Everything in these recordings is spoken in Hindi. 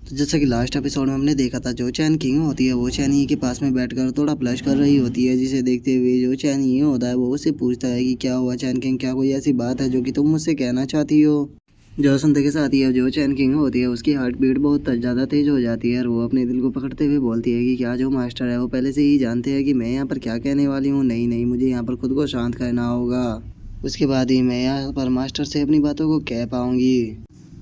तो जैसा कि लास्ट एपिसोड में हमने देखा था, जो चैन किंग होती है वो चैन ही के पास में बैठकर थोड़ा प्लश कर रही होती है, जिसे देखते हुए जो चैन ही होता है वो उससे पूछता है कि क्या हुआ चैन किंग, क्या कोई ऐसी बात है जो कि तुम मुझसे कहना चाहती हो। जो सुनते के साथ ही अब जो चैन किंग होती है उसकी हार्ट बीट बहुत ज़्यादा तेज हो जाती है और वो अपने दिल को पकड़ते हुए बोलती है कि क्या जो मास्टर है वो पहले से ही जानते हैं कि मैं यहाँ पर क्या कहने वाली हूँ। नहीं नहीं, मुझे यहाँ पर खुद को शांत करना होगा, उसके बाद ही मैं यहाँ पर मास्टर से अपनी बातों को कह पाऊंगी।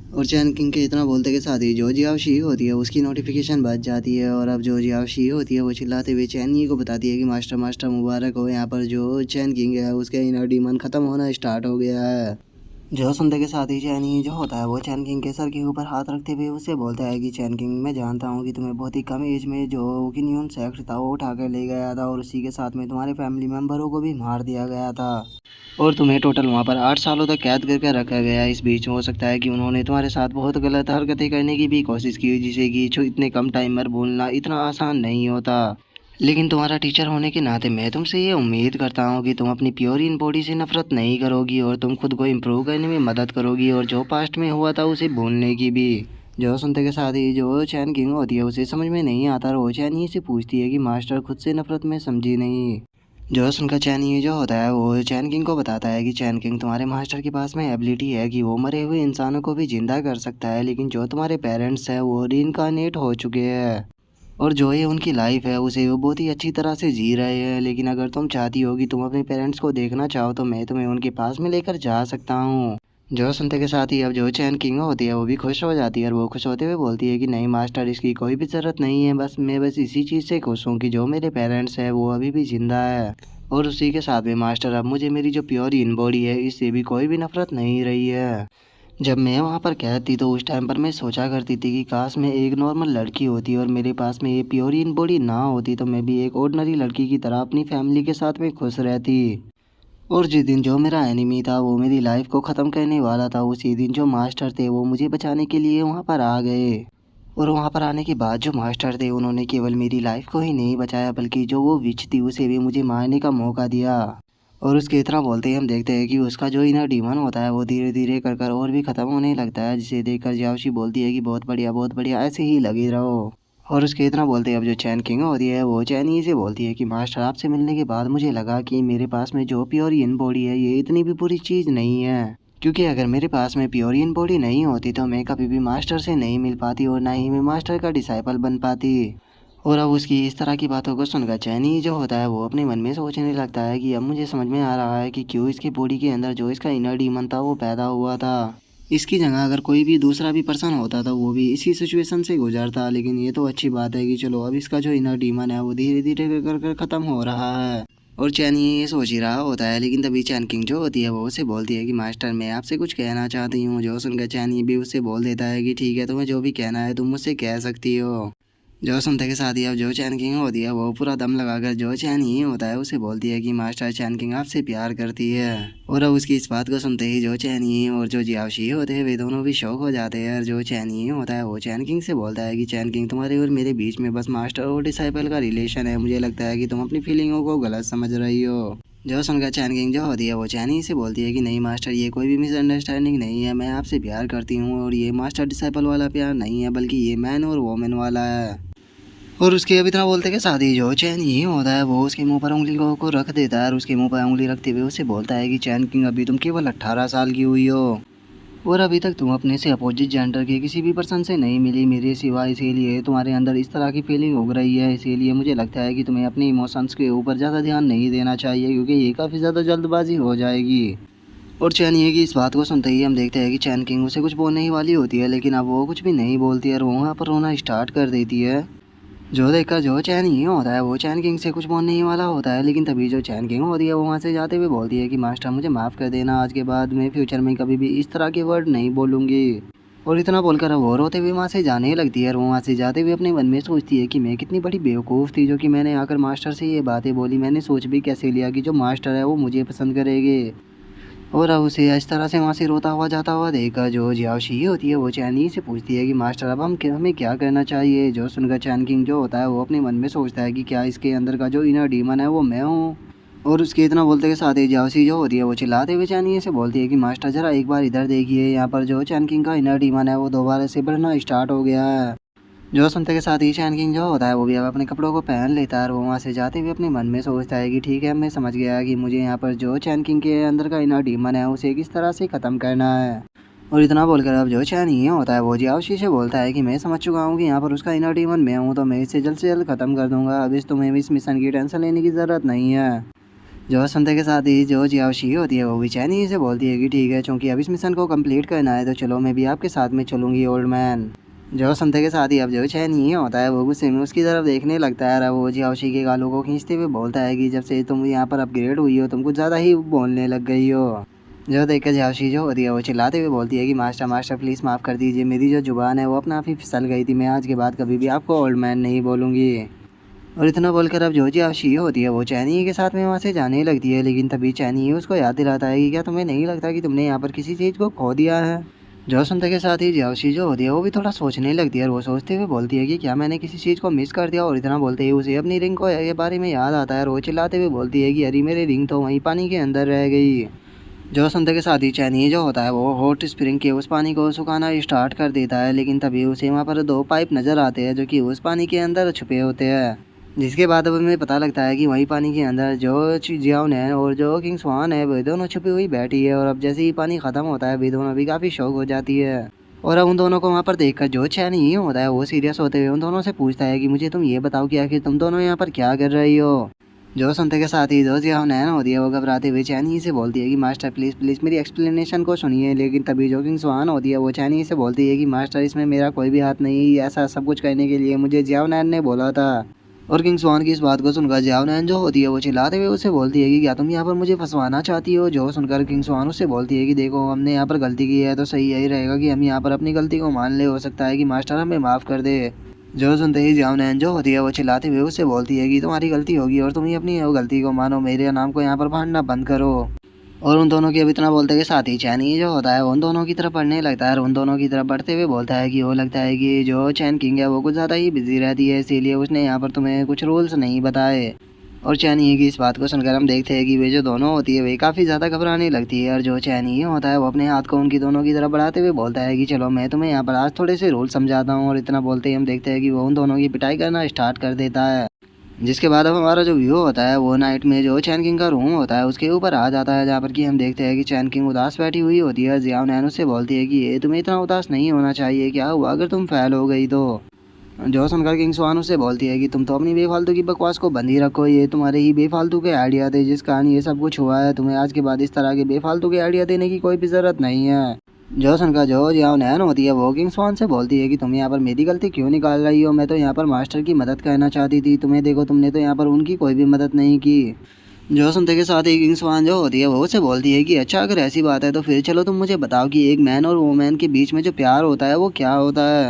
और चैन किंग के इतना बोलते के साथ ही जो जियाओशी होती है उसकी नोटिफिकेशन बज जाती है और अब जो जियाओशी होती है वो चिल्लाते हुए चैन ही को बताती है कि मास्टर मास्टर मुबारक हो, यहाँ पर जो चैन किंग है उसका इनर डीमन ख़त्म होना स्टार्ट हो गया है। जो सुनते के साथ ही चैन ही जो होता है वो चैन किंग के सर के ऊपर हाथ रखते हुए उससे बोलता है कि चैन किंग, मैं जानता हूँ कि तुम्हें बहुत ही कम एज में जो ओकिन्यून सेक्ट था वो उठा कर ले गया था और उसी के साथ में तुम्हारे फैमिली मेम्बरों को भी मार दिया गया था और तुम्हें टोटल वहाँ पर 8 सालों तक कैद करके रखा गया। इस बीच हो सकता है कि उन्होंने तुम्हारे साथ बहुत गलत हरकतें करने की भी कोशिश की, जिसे कि जो इतने कम टाइम में भूलना इतना आसान नहीं होता। लेकिन तुम्हारा टीचर होने के नाते मैं तुमसे ये उम्मीद करता हूँ कि तुम अपनी प्योर इन बॉडी से नफरत नहीं करोगी और तुम खुद को इम्प्रूव करने में मदद करोगी और जो पास्ट में हुआ था उसे भूलने की भी। जो सुनते के साथ ही जो चैन किंग होती है उसे समझ में नहीं आता और वो चैन ही से पूछती है कि मास्टर खुद से नफरत में समझी नहीं। जो सुनकर चैन ही जो होता है वो चैन किंग को बताता है कि चैन किंग, तुम्हारे मास्टर के पास में एबिलिटी है कि वो मरे हुए इंसानों को भी जिंदा कर सकता है, लेकिन जो तुम्हारे पेरेंट्स हैं वो रीइंकार्नेट हो चुके हैं और जो ये उनकी लाइफ है उसे वो बहुत ही अच्छी तरह से जी रहे हैं। लेकिन अगर तुम चाहती हो कि तुम अपने पेरेंट्स को देखना चाहो तो मैं तुम्हें उनके पास में लेकर जा सकता हूँ। जो सुनते के साथ ही अब जो चैन किंग होती है वो भी खुश हो जाती है और वो खुश होते हुए बोलती है कि नहीं मास्टर, इसकी कोई भी ज़रूरत नहीं है, मैं बस इसी चीज़ से खुश हूँ कि जो मेरे पेरेंट्स हैं वो अभी भी ज़िंदा है और उसी के साथ में मास्टर अब मुझे मेरी जो प्योर इन बॉडी है इससे भी कोई भी नफरत नहीं रही है। जब मैं वहाँ पर कैद थी तो उस टाइम पर मैं सोचा करती थी कि काश मैं एक नॉर्मल लड़की होती और मेरे पास में ये प्योरिन बॉडी ना होती तो मैं भी एक ऑर्डिनरी लड़की की तरह अपनी फैमिली के साथ में खुश रहती। और जिस दिन जो मेरा एनिमी था वो मेरी लाइफ को ख़त्म करने वाला था, उसी दिन जो मास्टर थे वो मुझे बचाने के लिए वहाँ पर आ गए और वहाँ पर आने के बाद जो मास्टर थे उन्होंने केवल मेरी लाइफ को ही नहीं बचाया बल्कि जो वो विच थी उसे भी मुझे मारने का मौका दिया। और उसके इतना बोलते ही हम देखते हैं कि उसका जो इनर डीमन होता है वो धीरे धीरे कर कर और भी ख़त्म होने लगता है, जिसे देखकर जियाओशी बोलती है कि बहुत बढ़िया ऐसे ही लगे रहो। और उसके इतना बोलते ही अब जो चैन किंग होती है वो चैनी से बोलती है कि मास्टर, आपसे मिलने के बाद मुझे लगा कि मेरे पास में जो प्योरियन बॉडी है ये इतनी भी बुरी चीज़ नहीं है, क्योंकि अगर मेरे पास में प्योरियन बॉडी नहीं होती तो मैं कभी भी मास्टर से नहीं मिल पाती और ना ही मैं मास्टर का डिसाइपल बन पाती। और अब उसकी इस तरह की बातों को सुनकर चैनी जो होता है वो अपने मन में सोचने लगता है कि अब मुझे समझ में आ रहा है कि क्यों इसकी बॉडी के अंदर जो इसका इनर डीमन था वो पैदा हुआ था। इसकी जगह अगर कोई भी दूसरा भी पर्सन होता तो वो भी इसी सिचुएशन से गुजरता, लेकिन ये तो अच्छी बात है कि चलो अब इसका जो इनर डीमन है वो धीरे धीरे कर कर ख़त्म हो रहा है। और चैन ये सोच ही रहा होता है, लेकिन तभी चैन किंग जो होती है वो उसे बोलती है कि मास्टर, मैं आपसे कुछ कहना चाहती हूँ। जो सुनकर चैन ये भी उससे बोल देता है कि ठीक है, तुम्हें जो भी कहना है तुम मुझसे कह सकती हो। जो सुनते के साथ ही अब जो चैन किंग होती है वो पूरा दम लगाकर जो चैन ही होता है उसे बोलती है कि मास्टर, चैन किंग आपसे प्यार करती है। और अब उसकी इस बात को सुनते ही जो चैन ही और जो जियाओशी होते हैं वे दोनों भी शौक हो जाते हैं। और जो चैन ही होता है वो चैन किंग से बोलता है कि चैन किंग, तुम्हारे और मेरे बीच में बस मास्टर और डिसाइपल का रिलेशन है, मुझे लगता है कि तुम अपनी फीलिंगों को गलत समझ रही हो। जो सुनकर चैन किंग जो होती है वो चैन ही से बोलती है कि नहीं मास्टर, ये कोई भी मिसअंडरस्टैंडिंग नहीं है, मैं आपसे प्यार करती हूँ और ये मास्टर डिसाइपल वाला प्यार नहीं है बल्कि ये मैन और वोमेन वाला है। और उसके अब इतना बोलते के साथ ही जो चैन ही होता है वो उसके मुंह पर उंगली को रख देता है और उसके मुंह पर उंगली रखते हुए उसे बोलता है कि चैन किंग, अभी तुम केवल 18 साल की हुई हो और अभी तक तुम अपने से अपोजिट जेंडर के किसी भी पर्सन से नहीं मिली मेरे सिवा, इसीलिए तुम्हारे अंदर इस तरह की फीलिंग उग रही है। इसीलिए मुझे लगता है कि तुम्हें अपने इमोशंस के ऊपर ज़्यादा ध्यान नहीं देना चाहिए, क्योंकि ये काफ़ी ज़्यादा जल्दबाजी हो जाएगी। और चैन ये की इस बात को सुनते ही हम देखते हैं कि चैन किंग उसे कुछ बोलने ही वाली होती है, लेकिन अब वो कुछ भी नहीं बोलती है और वहाँ पर रोना स्टार्ट कर देती है। जो देखकर जो चैन ही होता है वो चैन किंग से कुछ बोलने ही वाला होता है, लेकिन तभी जो चैन किंग होती है वो वहाँ से जाते हुए बोलती है कि मास्टर, मुझे माफ़ कर देना, आज के बाद मैं फ्यूचर में कभी भी इस तरह के वर्ड नहीं बोलूँगी। और इतना बोलकर अब वो रोते हुए वहाँ से जाने लगती है और वो वहाँ से जाते हुए अपने मन में सोचती है कि मैं कितनी बड़ी बेवकूफ़ थी जो कि मैंने आकर मास्टर से ये बातें बोली। मैंने सोच भी कैसे लिया कि जो मास्टर है वो मुझे पसंद करेंगे। और अब उसे इस तरह से वहाँ से रोता हुआ जाता हुआ देखकर जो जियाओशी होती है वो चैनी से पूछती है कि मास्टर, अब हमें क्या करना चाहिए। जो सुनकर चैन किंग जो होता है वो अपने मन में सोचता है कि क्या इसके अंदर का जो इनर डीमन है वो मैं हूँ। और उसके इतना बोलते के साथ ही जियाओशी जो होती है वो चिल्लाते हुए चैनी से बोलती है कि मास्टर, ज़रा एक बार इधर देखिए, यहाँ पर जो चैन किंग का इनर डीमन है वो दोबारा से बढ़ना स्टार्ट हो गया है। जो सुनते के साथ ही चैन किंग जो होता है वो भी अब अपने कपड़ों को पहन लेता है और वो वहाँ से जाते हुए अपने मन में सोचता है कि ठीक है, मैं समझ गया कि मुझे यहाँ पर जो चैन किंग के अंदर का इनर डीमन है उसे किस तरह से ख़त्म करना है। और इतना बोलकर अब जो चैन ही होता है वो जियाओशी से बोलता है कि मैं समझ चुका हूँ कि यहाँ पर उसका इनर डीमन मैं हूँ, तो मैं इसे जल्द से जल्द ख़त्म कर दूंगा। अब तुम्हें इस मिशन की टेंशन लेने की ज़रूरत नहीं है। जो सुनते के साथ ही जो जियाओशी होती है वो भी चैन ही से बोलती है कि ठीक है, चूँकि अब इस मिशन को कंप्लीट करना है तो चलो मैं भी आपके साथ में चलूँगी ओल्ड मैन। जो सुनते के साथ ही अब जो चैन ही होता है वो गुस्से में उसकी तरफ देखने लगता है और वो जियाओशी के गालों को खींचते हुए बोलता है कि जब से तुम यहाँ पर अपग्रेड हुई हो तुम कुछ ज़्यादा ही बोलने लग गई हो। जो देखकर जियाओशी जो होती है वो चिल्लाते हुए बोलती है कि मास्टर मास्टर प्लीज़ माफ़ कर दीजिए, मेरी जो जुबान है वो अपना आप ही फिसल गई थी, मैं आज के बाद कभी भी आपको ओल्ड मैन नहीं बोलूँगी। और इतना बोलकर अब जो जियाओशी होती है वो चैनी के साथ में वहाँ से जाने लगती है, लेकिन तभी चैनी उसको याद दिलाता है कि क्या तुम्हें नहीं लगता कि तुमने यहाँ पर किसी चीज़ को खो दिया है। जो सुनते के साथ ही जियाओशी जो होती है वो भी थोड़ा सोचने लगती है और वो सोचते हुए बोलती है कि क्या मैंने किसी चीज़ को मिस कर दिया। और इतना बोलते ही उसे अपनी रिंग को के बारे में याद आता है और वो चिल्लाते हुए बोलती है कि अरे मेरी रिंग तो वहीं पानी के अंदर रह गई। जो सुनते के साथ ही चैनी जो होता है वो हॉट स्प्रिंग के उस पानी को सुखाना स्टार्ट कर देता है, लेकिन तभी उसे वहाँ पर दो पाइप नज़र आते हैं जो कि उस पानी के अंदर छुपे होते हैं। जिसके बाद अब हमें पता लगता है कि वही पानी के अंदर जो जियाओन है और जो किंग स्वान है वे दोनों छुपी हुई बैठी है। और अब जैसे ही पानी ख़त्म होता है वे दोनों भी काफ़ी शौक हो जाती है। और अब उन दोनों को वहाँ पर देखकर जो चैन ही होता है वो सीरियस होते हुए उन दोनों से पूछता है कि मुझे तुम ये बताओ कि आखिर तुम दोनों यहाँ पर क्या कर रही हो। जो सुनते के साथ ही जो जियाओन है होती है वो घबराते हुए चैनी से बोलती है कि मास्टर प्लीज़ प्लीज़ मेरी एक्सप्लेनेशन को सुनिए। लेकिन तभी जो किंग स्वान होती है वो चैनी से बोलती है कि मास्टर इसमें मेरा कोई भी हाथ नहीं, ऐसा सब कुछ करने के लिए मुझे जियाओन ने बोला था। और किंग स्वान की इस बात को सुनकर जियाओन जो होती है वो चिल्लाते हुए उससे बोलती है कि क्या तुम यहाँ पर मुझे फंसवाना चाहती हो। जो सुनकर किंग स्वान उससे बोलती है कि देखो हमने यहाँ पर गलती की है तो सही यही रहेगा कि हम यहाँ पर अपनी गलती को मान ले, हो सकता है कि मास्टर हमें माफ़ कर दे। जो सुनते ही जियाओन जो होती है वो चिल्लाते हुए उससे बोलती है कि तुम्हारी गलती होगी और तुम ही अपनी वो गलती को मानो, मेरे नाम को यहाँ पर भांडना बंद करो। और उन दोनों की अब इतना बोलते के साथ ही चैनी जो होता है उन दोनों की तरफ बढ़ने लगता है और उन दोनों की तरफ बढ़ते हुए बोलता है कि वो लगता है कि जो चैन किंग है वो कुछ ज़्यादा ही बिजी रहती है, इसीलिए उसने यहाँ पर तुम्हें कुछ रूल्स नहीं बताए। और चैनी की इस बात को सुनकर हम देखते हैं कि वे जो दोनों होती है वे काफ़ी ज़्यादा घबराने लगती है। और जो चैनी होता है वो अपने हाथ को उनकी दोनों की तरफ बढ़ाते हुए बोलता है कि चलो मैं तुम्हें यहाँ पर आज थोड़े से रूल समझाता हूँ। और इतना बोलते ही हम देखते हैं कि वो उन दोनों की पिटाई करना स्टार्ट कर देता है। जिसके बाद अब हमारा जो व्यू होता है वो नाइट में जो चैन किंग का रूम होता है उसके ऊपर आ जाता है, जहाँ पर कि हम देखते हैं कि चैन किंग उदास बैठी हुई होती है। जियाओन उससे बोलती है कि ये तुम्हें इतना उदास नहीं होना चाहिए, क्या हुआ अगर तुम फेल हो गई तो। जो सुनकर किंग स्वान उससे बोलती है कि तुम तो अपनी बेफालतू की बकवास को बंद ही रखो, ये तुम्हारे ही बेफालतू के आइडिया थे जिस कारण ये सब कुछ हुआ है, तुम्हें आज के बाद इस तरह के बेफालतू के आइडिया देने की कोई भी ज़रूरत नहीं है। जो सुनकर जो जियाओन होती है वो किंग स्वान से बोलती है कि तुम यहाँ पर मेरी गलती क्यों निकाल रही हो, मैं तो यहाँ पर मास्टर की मदद करना चाहती थी, तुम्हें देखो तुमने तो यहाँ पर उनकी कोई भी मदद नहीं की। जो सुनते के साथ ही किंग स्वान जो होती है वो उससे बोलती है कि अच्छा अगर ऐसी बात है तो फिर चलो तुम मुझे बताओ कि एक मैन और वुमेन के बीच में जो प्यार होता है वो क्या होता है।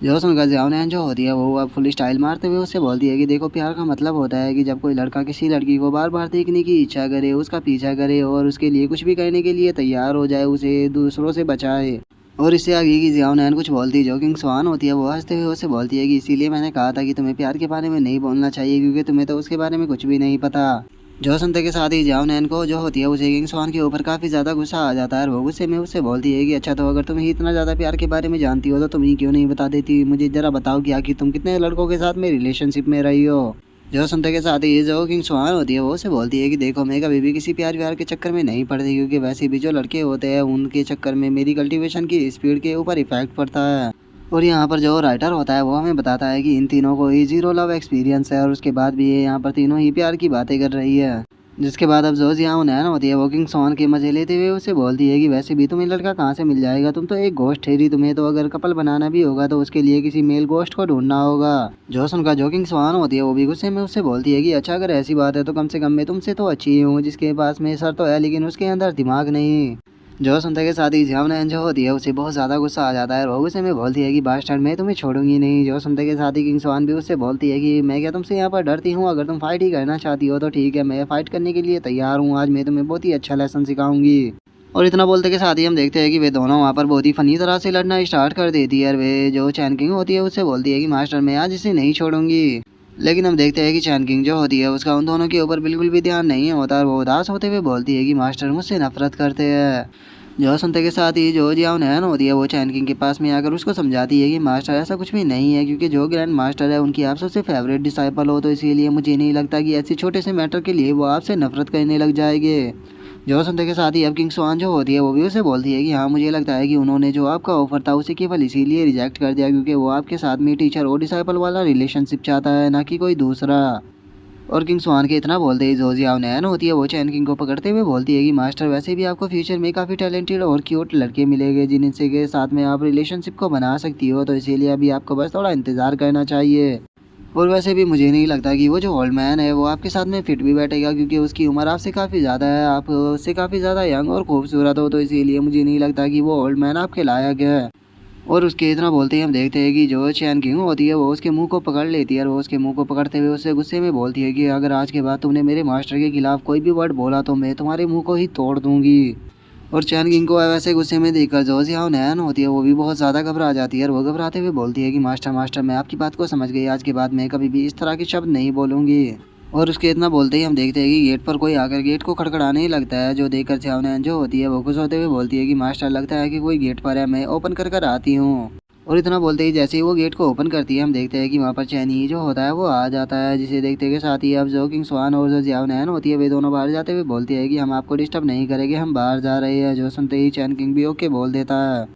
जो सुनकर जियाओन जो होती है वो अब फुल स्टाइल मारते हुए उससे बोलती है कि देखो प्यार का मतलब होता है कि जब कोई लड़का किसी लड़की को बार बार देखने की इच्छा करे, उसका पीछा करे और उसके लिए कुछ भी करने के लिए तैयार हो जाए, उसे दूसरों से बचाए। और इससे आगे की जियाओन कुछ बोलती जो किंग स्वान होती है वो हंसते हुए उससे बोलती है कि इसीलिए मैंने कहा था कि तुम्हें प्यार के बारे में नहीं बोलना चाहिए, क्योंकि तुम्हें तो उसके बारे में कुछ भी नहीं पता। जो सुनते के साथ ही जियाओन को जो होती है उसे किंग स्वान के ऊपर काफ़ी ज़्यादा गुस्सा आ जाता है और वो गुस्से में उससे बोलती है कि अच्छा तो अगर तुम ही इतना ज़्यादा प्यार के बारे में जानती हो तो तुम ही क्यों नहीं बता देती, मुझे ज़रा बताओ कि आखिर तुम कितने लड़कों के साथ में रिलेशनशिप में रही हो। जो सुनते के साथ ही जो किंग स्वान होती है वो उसे बोलती है कि देखो मैं कभी भी किसी प्यार व्यार के चक्कर में नहीं पड़ती, क्योंकि वैसे भी जो लड़के होते हैं उनके चक्कर में मेरी कल्टीवेशन की स्पीड के ऊपर इफेक्ट पड़ता है। और यहाँ पर जो राइटर होता है वो हमें बताता है कि इन तीनों को ही जीरो लव एक्सपीरियंस है और उसके बाद भी ये यहाँ पर तीनों ही प्यार की बातें कर रही है। जिसके बाद अब जो जियाओन होती है वो किंग स्वान के मजे लेते हुए उसे बोलती है कि वैसे भी तुम्हें लड़का कहाँ से मिल जाएगा, तुम तो एक गोश्त ठहरी, तुम्हें तो अगर कपल बनाना भी होगा तो उसके लिए किसी मेल गोश्त को ढूंढना होगा। जो सुनकर जो किंग स्वान होती है वो भी गुस्से में उससे बोलती है कि अच्छा अगर ऐसी बात है तो कम से कम मैं तुमसे तो अच्छी ही हूँ, जिसके पास में सर तो है लेकिन उसके अंदर दिमाग नहीं। जो सुनते के साथ ही जियाओन जो होती है उसे बहुत ज़्यादा गुस्सा आ जाता है और वो गुस्से में बोलती है कि बास्टर्ड मैं तुम्हें छोड़ूंगी नहीं। जो सुनते के साथ ही किंग स्वान भी उससे बोलती है कि मैं क्या तुमसे यहाँ पर डरती हूँ, अगर तुम फाइट ही करना चाहती हो तो ठीक है, मैं फाइट करने के लिए तैयार हूँ, आज मैं तुम्हें बहुत ही अच्छा लेसन सिखाऊंगी। और इतना बोलते के साथ ही हम देखते हैं कि वे दोनों वहाँ पर बहुत ही फनी तरह से लड़ना स्टार्ट कर देती है और वे जो चैन किंग होती है उससे बोलती है कि मास्टर मैं आज इसे नहीं छोड़ूंगी। लेकिन हम देखते हैं कि चैन किंग जो होती है उसका उन दोनों के ऊपर बिल्कुल भी ध्यान नहीं होता और वो उदास होते हुए बोलती है कि मास्टर मुझसे नफरत करते हैं। जो सुनते के साथ ही जो जियाओ नैन होती है वो चैन किंग के पास में आकर उसको समझाती है कि मास्टर ऐसा कुछ भी नहीं है, क्योंकि जो ग्रैंड मास्टर है उनकी आप सबसे फेवरेट डिसाइपल हो, तो इसीलिए मुझे नहीं लगता कि ऐसे छोटे से मैटर के लिए वो आपसे नफरत करने लग जाएंगे। जो सुनते के साथ ही अब किंग स्वान जो होती है वो भी उसे बोलती है कि हाँ मुझे लगता है कि उन्होंने जो आपका ऑफर था उसे केवल इसीलिए रिजेक्ट कर दिया क्योंकि वो आपके साथ में टीचर और डिसाइपल वाला रिलेशनशिप चाहता है, ना कि कोई दूसरा। और किंग स्वान के इतना बोलते ही जोजियाओ नैन होती है वो चैन किंग को पकड़ते हुए बोलती है कि मास्टर वैसे भी आपको फ्यूचर में काफ़ी टैलेंटेड और क्यूट लड़के मिलेंगे जिनसे के साथ में आप रिलेशनशिप को बना सकती हो, तो इसीलिए अभी आपको बस थोड़ा इंतज़ार करना चाहिए। और वैसे भी मुझे नहीं लगता कि वो जो ओल्ड मैन है वो आपके साथ में फिट भी बैठेगा, क्योंकि उसकी उम्र आपसे काफ़ी ज़्यादा है, आप उससे काफ़ी ज़्यादा यंग और खूबसूरत हो, तो इसीलिए मुझे नहीं लगता कि वो ओल्ड मैन आपके लायक है। और उसके इतना बोलते ही हम देखते हैं कि जो चैन किंग होती है वो उसके मुंह को पकड़ लेती है और वो उसके मुंह को पकड़ते हुए उससे गुस्से में बोलती है कि अगर आज के बाद तुमने मेरे मास्टर के खिलाफ कोई भी वर्ड बोला तो मैं तुम्हारे मुंह को ही तोड़ दूंगी। और चैन किंग को वैसे गुस्से में देखकर जो जियाओ नैन होती है वो भी बहुत ज़्यादा घबरा जाती है और वो घबराते हुए बोलती है कि मास्टर मास्टर मैं आपकी बात को समझ गई, आज के बाद मैं कभी भी इस तरह के शब्द नहीं बोलूँगी। और उसके इतना बोलते ही हम देखते हैं कि गेट पर कोई आकर गेट को खड़खड़ाने ही लगता है, जो देखकर जियाओ नैन जो होती है वो खुश होते हुए बोलती है कि मास्टर लगता है कि कोई गेट पर है, मैं ओपन कर कर आती हूँ। और इतना बोलते ही जैसे ही वो गेट को ओपन करती है हम देखते हैं कि वहाँ पर चैनी जो होता है वो आ जाता है, जिसे देखते के साथ ही अब जो किंग स्वान और जो जियाओ नैन होती है वे दोनों बाहर जाते हुए बोलती है कि हम आपको डिस्टर्ब नहीं करेंगे, हम बाहर जा रहे हैं। जो सुनते ही चैन किंग भी ओके बोल देता है।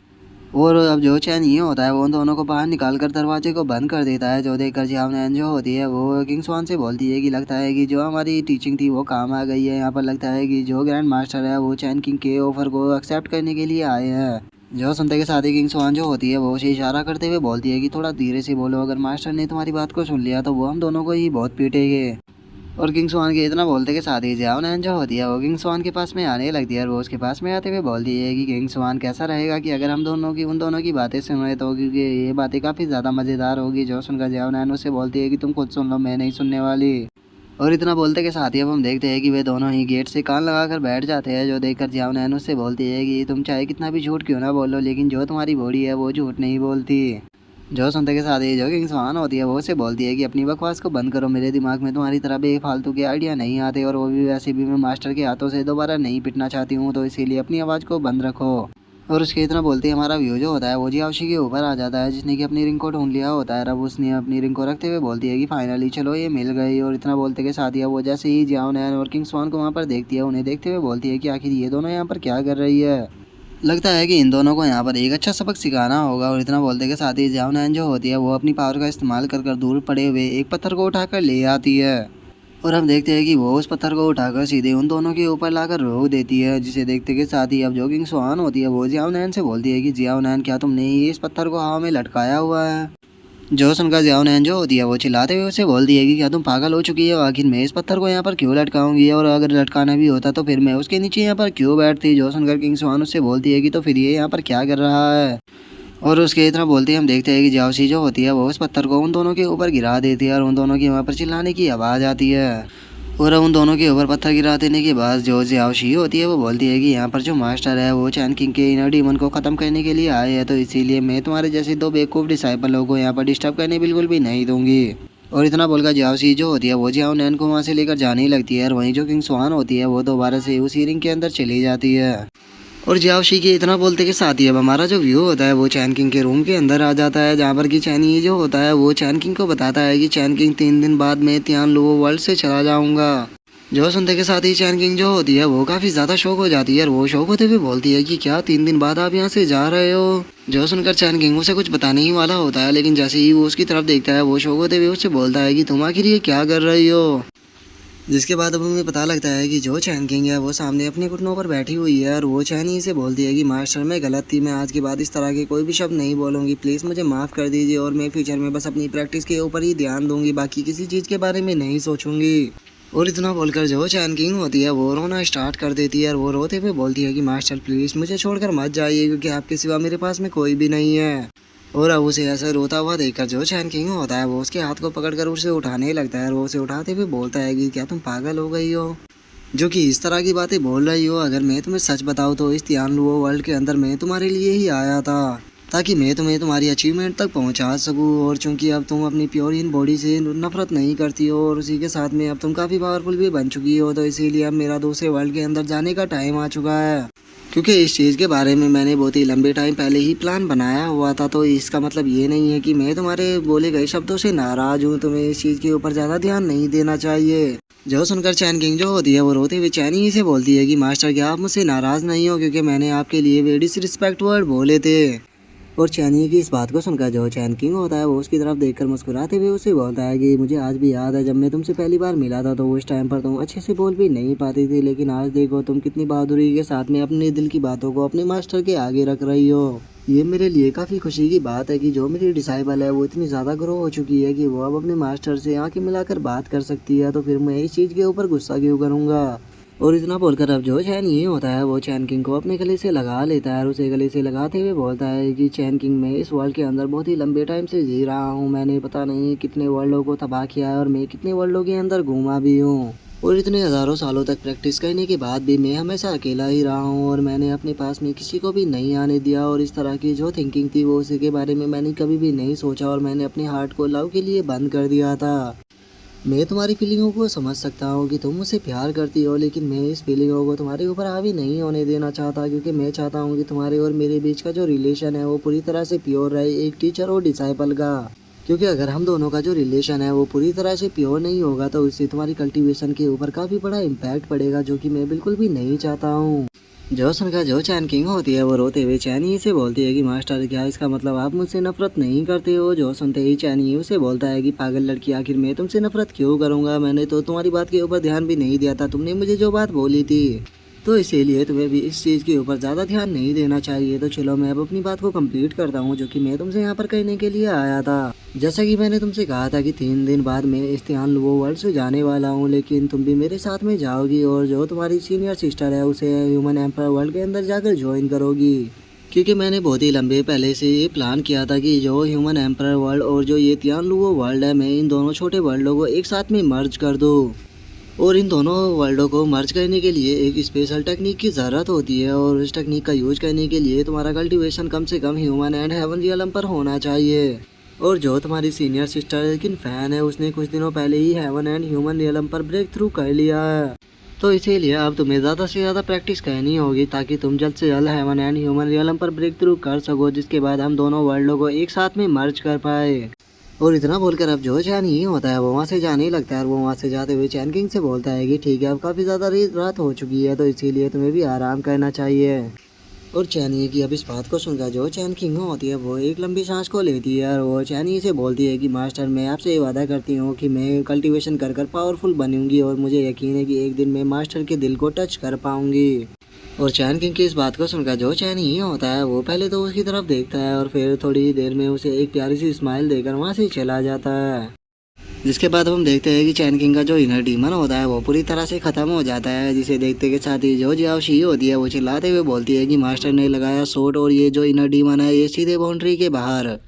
और अब जो चैन ये होता है वो उन दोनों को बाहर निकाल कर दरवाजे को बंद कर देता है, जो देखकर जियाओ नैन जो होती है वो किंग स्वान से बोलती है कि लगता है कि जो हमारी टीचिंग थी वो काम आ गई है, यहाँ पर लगता है कि जो ग्रैंड मास्टर है वो चैन किंग के ऑफर को एक्सेप्ट करने के लिए आए हैं। जो सुनते के साथ ही किंग स्वान जो होती है वो उसे इशारा करते हुए बोलती है कि थोड़ा धीरे से बोलो, अगर मास्टर ने तुम्हारी बात को सुन लिया तो वो हम दोनों को ही बहुत पीटेंगे। और किंग स्वान के इतना बोलते के साथ ही जियाओ नैन जो होती है वो किंग स्वान के पास में आने लगती है और वो उसके पास में आते हुए बोलती है कि किंग स्वान कैसा रहेगा कि अगर हम दोनों की उन दोनों की बातें सुने, तो क्योंकि ये बातें काफ़ी ज़्यादा मज़ेदार होगी। जो सुनकर जियाओ नैन उससे बोलती है कि तुम खुद सुन लो, मैं नहीं सुनने वाली। और इतना बोलते के साथ ही अब हम देखते हैं कि वे दोनों ही गेट से कान लगाकर बैठ जाते हैं, जो देखकर जियाओ नैन उससे बोलती है कि तुम चाहे कितना भी झूठ क्यों ना बोलो, लेकिन जो तुम्हारी बॉडी है वो झूठ नहीं बोलती। जो सुनते के साथ ही जो किंग स्वान होती है वो उसे बोलती है कि अपनी बकवास को बंद करो, मेरे दिमाग में तुम्हारी तरह बेफालतू के आइडिया नहीं आते, और वो भी वैसे भी मैं मास्टर के हाथों से दोबारा नहीं पिटना चाहती हूँ, तो इसीलिए अपनी आवाज़ को बंद रखो। और उसके इतना बोलते ही हमारा व्यू जो होता है वो जियाओशी के ऊपर आ जाता है, जिसने कि अपनी रिंग को ढूंढ लिया होता है। अब उसने अपनी रिंग को रखते हुए बोलती है कि फाइनली चलो ये मिल गई। और इतना बोलते के साथ ही वो जैसे ही जियाओ नैन और किंग स्वान को वहाँ पर देखती है, उन्हें देखते हुए बोलती है कि आखिर ये दोनों यहाँ पर क्या कर रही है, लगता है कि इन दोनों को यहाँ पर एक अच्छा सबक सिखाना होगा। और इतना बोलते के साथ ही जियाओ नैन जो होती है वो अपनी पावर का इस्तेमाल कर दूर पड़े हुए एक पत्थर को उठाकर ले आती है। और हम देखते हैं कि वो उस पत्थर को उठाकर सीधे उन दोनों के ऊपर लाकर रोक देती है, जिसे देखते के साथ ही अब जो किंग स्वान होती है वो जियाओ नैन से बोलती है कि जियाओ नैन क्या तुमने ही इस पत्थर को हवा में लटकाया हुआ है। जो सुनकर जियाओ नैन जो होती है वो चिल्लाते हुए उसे बोलती है कि क्या तुम पागल हो चुकी हो, आखिर मैं इस पत्थर को यहाँ पर क्यों लटकाऊंगी, और अगर लटकाना भी होता तो फिर मैं उसके नीचे यहाँ पर क्यों बैठती। जो सुनकर किंग स्वान उससे बोलती है कि तो फिर ये यहाँ पर क्या कर रहा है। और उसके इतना बोलते ही हम देखते हैं कि जाओसी जो होती है वो उस पत्थर को उन दोनों के ऊपर गिरा देती है और उन दोनों की वहाँ पर चिल्लाने की आवाज़ आती है। और उन दोनों के ऊपर पत्थर गिरा देने के बाद जो जियाओशी होती है वो बोलती है कि यहाँ पर जो मास्टर है वो चैन किंग के इनर डीमन को ख़त्म करने के लिए आए हैं, तो इसीलिए मैं तुम्हारे जैसे दो बेवकूफ़ डिसाइपलों को यहाँ पर डिस्टर्ब करने बिल्कुल भी नहीं दूंगी। और इतना बोलकर जियाओशी जो होती है वो जियाओ नैन को वहाँ से लेकर जाने लगती है, और वहीं जो किंग स्वान होती है वो दोबारा से उसी रिंग के अंदर चली जाती है। और जियाओशी के इतना बोलते के साथ ही अब हमारा जो व्यू होता है वो चैन किंग के रूम के अंदर आ जाता है, जहाँ पर कि चैनी जो होता है वो चैन किंग को बताता है कि चैन किंग 3 दिन बाद मैं तियान लुओ वर्ल्ड से चला जाऊँगा। जो सुनते के साथ ही चैन किंग जो होती है वो काफ़ी ज़्यादा शौक हो जाती है, और वो शौक होते हुए बोलती है कि क्या 3 दिन बाद आप यहाँ से जा रहे हो। जो सुनकर चैन किंग उसे कुछ बताने ही वाला होता है, लेकिन जैसे ही वो उसकी तरफ देखता है वो शौक होते हुए उससे बोलता है कि तुम आखिर ये क्या कर रही हो। जिसके बाद अब हमें पता लगता है कि जो चैन किंग है वो सामने अपने घुटनों पर बैठी हुई है, और वो चैन ही से बोलती है कि मास्टर मैं गलत थी, मैं आज के बाद इस तरह के कोई भी शब्द नहीं बोलूँगी, प्लीज़ मुझे माफ़ कर दीजिए, और मैं फ्यूचर में बस अपनी प्रैक्टिस के ऊपर ही ध्यान दूंगी, बाकी किसी चीज़ के बारे में नहीं सोचूंगी। और इतना बोलकर जो चैन किंग होती है वो रोना स्टार्ट कर देती है, और वो रोते हुए बोलती है कि मास्टर प्लीज़ मुझे छोड़कर मत जाइए, क्योंकि आपके सिवा मेरे पास में कोई भी नहीं है। और अब उसे ऐसा रोता हुआ देखकर जो चैन किंग होता है वो उसके हाथ को पकड़कर उसे उठाने लगता है, और वो उसे उठाते हुए बोलता है कि क्या तुम पागल हो गई हो जो कि इस तरह की बातें बोल रही हो। अगर मैं तुम्हें सच बताऊँ तो इस तियान लुओ वर्ल्ड के अंदर मैं तुम्हारे लिए ही आया था, ताकि मैं तुम्हें तुम्हारी अचीवमेंट तक पहुंचा सकूं। और चूंकि अब तुम अपनी प्योर इन बॉडी से नफरत नहीं करती हो, और उसी के साथ में अब तुम काफ़ी पावरफुल भी बन चुकी हो, तो इसीलिए अब मेरा दूसरे वर्ल्ड के अंदर जाने का टाइम आ चुका है। क्योंकि इस चीज़ के बारे में मैंने बहुत ही लंबे टाइम पहले ही प्लान बनाया हुआ था। तो इसका मतलब ये नहीं है कि मैं तुम्हारे बोले गए शब्दों से नाराज़ हूँ। तुम्हें इस चीज़ के ऊपर ज़्यादा ध्यान नहीं देना चाहिए। जो सुनकर चैन किंग जो होती है वो रोते हुए चैनी ही से बोलती है कि मास्टर क्या आप मुझसे नाराज़ नहीं हो, क्योंकि मैंने आपके लिए वे डिसरिस्पेक्ट वर्ड बोले थे। और चैनी की इस बात को सुनकर जो चैन किंग होता है वो उसकी तरफ देखकर मुस्कुराते हुए उसे बोलता है कि मुझे आज भी याद है जब मैं तुमसे पहली बार मिला था, तो उस टाइम पर तुम अच्छे से बोल भी नहीं पाती थी, लेकिन आज देखो तुम कितनी बहादुरी के साथ में अपने दिल की बातों को अपने मास्टर के आगे रख रही हो। ये मेरे लिए काफ़ी खुशी की बात है कि जो मेरी डिसाइबल है वो इतनी ज़्यादा ग्रो हो चुकी है कि वो अब अपने मास्टर से आंखें मिलाकर बात कर सकती है। तो फिर मैं इस चीज़ के ऊपर गुस्सा क्यों करूँगा। और इतना बोलकर अब जो चैन ये होता है वो चैन किंग को अपने गले से लगा लेता है और उसे गले से लगाते हुए बोलता है कि चैन किंग मैं इस वर्ल्ड के अंदर बहुत ही लंबे टाइम से जी रहा हूँ। मैंने पता नहीं कितने वर्ल्डों को तबाह किया है और मैं कितने वर्ल्डों के अंदर घूमा भी हूँ। और इतने हज़ारों सालों तक प्रैक्टिस करने के बाद भी मैं हमेशा अकेला ही रहा हूँ और मैंने अपने पास में किसी को भी नहीं आने दिया। और इस तरह की जो थिंकिंग थी वो उसी के बारे में मैंने कभी भी नहीं सोचा और मैंने अपने हार्ट को लव के लिए बंद कर दिया था। मैं तुम्हारी फीलिंगों को समझ सकता हूँ कि तुम मुझसे प्यार करती हो, लेकिन मैं इस फीलिंगों को तुम्हारे ऊपर हावी नहीं होने देना चाहता, क्योंकि मैं चाहता हूँ कि तुम्हारे और मेरे बीच का जो रिलेशन है वो पूरी तरह से प्योर रहे, एक टीचर और डिसाइपल का। क्योंकि अगर हम दोनों का जो रिलेशन है वो पूरी तरह से प्योर नहीं होगा तो इससे तुम्हारी कल्टीवेशन के ऊपर काफ़ी बड़ा इम्पैक्ट पड़ेगा, जो कि मैं बिल्कुल भी नहीं चाहता हूँ। जो सुनकर जो चैन किंग होती है वो रोते हुए चैनी से बोलती है कि मास्टर क्या इसका मतलब आप मुझसे नफरत नहीं करते हो। जो सुनते ही चैनी उसे बोलता है कि पागल लड़की, आखिर मैं तुमसे नफरत क्यों करूंगा, मैंने तो तुम्हारी बात के ऊपर ध्यान भी नहीं दिया था, तुमने मुझे जो बात बोली थी, तो इसीलिए तुम्हें भी इस चीज़ के ऊपर ज़्यादा ध्यान नहीं देना चाहिए। तो चलो मैं अब अपनी बात को कंप्लीट करता हूँ जो कि मैं तुमसे यहाँ पर कहने के लिए आया था। जैसा कि मैंने तुमसे कहा था कि 3 दिन बाद मैं इस्तेहान वो वर्ल्ड से जाने वाला हूँ, लेकिन तुम भी मेरे साथ में जाओगी और जो तुम्हारी सीनियर सिस्टर है उसे ह्यूमन एम्पायर वर्ल्ड के अंदर जाकर ज्वाइन करोगी। क्योंकि मैंने बहुत ही लंबे पहले से ये प्लान किया था कि जो ह्यूमन एम्पायर वर्ल्ड और जो ये तियानलुओ वर्ल्ड है, मैं इन दोनों छोटे वर्ल्डों को एक साथ में मर्ज कर दूँ। और इन दोनों वर्ल्डों को मर्ज करने के लिए एक स्पेशल टेक्निक की ज़रूरत होती है और उस टेक्निक का यूज करने के लिए तुम्हारा कल्टीवेशन कम से कम ह्यूमन एंड हेवन रियलम पर होना चाहिए। और जो तुम्हारी सीनियर सिस्टर लेकिन फ़ैन है उसने कुछ दिनों पहले ही हेवन एंड ह्यूमन रियलम पर ब्रेक थ्रू कर लिया है। तो इसीलिए अब तुम्हें ज़्यादा से ज़्यादा प्रैक्टिस करनी होगी ताकि तुम जल्द से जल्द हेवन एंड ह्यूमन रियलम पर ब्रेक थ्रू कर सको, जिसके बाद हम दोनों वर्ल्डों को एक साथ में मर्ज कर पाए। और इतना बोलकर अब जो चैन ही होता है वो वहाँ से जाने लगता है और वो वहाँ से जाते हुए चैन किंग से बोलता है कि ठीक है अब काफ़ी ज़्यादा रात हो चुकी है, तो इसीलिए तुम्हें भी आराम करना चाहिए। और चैनी की अब इस बात को सुनकर जो चैन किंग होती है वो एक लंबी सांस को लेती है और वो चैनी से बोलती है कि मास्टर मैं आपसे वादा करती हूँ कि मैं कल्टीवेशन कर कर पावरफुल बनूंगी और मुझे यकीन है कि एक दिन मैं मास्टर के दिल को टच कर पाऊंगी। और चैन किंग की इस बात को सुनकर जो चैन ही होता है वो पहले तो उसकी तरफ देखता है और फिर थोड़ी ही देर में उसे एक प्यारी सी स्माइल देकर वहाँ से चला जाता है। जिसके बाद हम देखते हैं कि चैन किंग का जो इनर डीमन होता है वो पूरी तरह से ख़त्म हो जाता है, जिसे देखते के साथ ही जो जियाओ शी होती है वो चिल्लाते हुए बोलती है कि मास्टर ने लगाया शॉट और ये जो इनर डीमन है ये सीधे बाउंड्री के बाहर।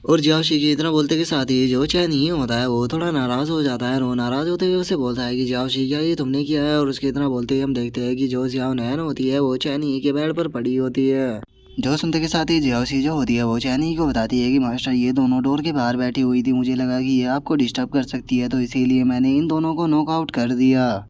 और जियाओ शी के इतना बोलते के साथ ही जो चैन ही होता है वो थोड़ा नाराज़ हो जाता है और वो नाराज़ होते हुए उसे बोलता है कि जियाओ शी क्या ये तुमने किया है। और उसके इतना बोलते ही हम देखते हैं कि जो जियाओ नैन होती है वो चैन ही के बेड पर पड़ी होती है। जो सुनते के साथ ही जियाओ शी जो होती है वो चैनी को बताती है कि मास्टर ये दोनों डोर के बाहर बैठी हुई थी, मुझे लगा कि ये आपको डिस्टर्ब कर सकती है, तो इसीलिए मैंने इन दोनों को नॉकआउट कर दिया।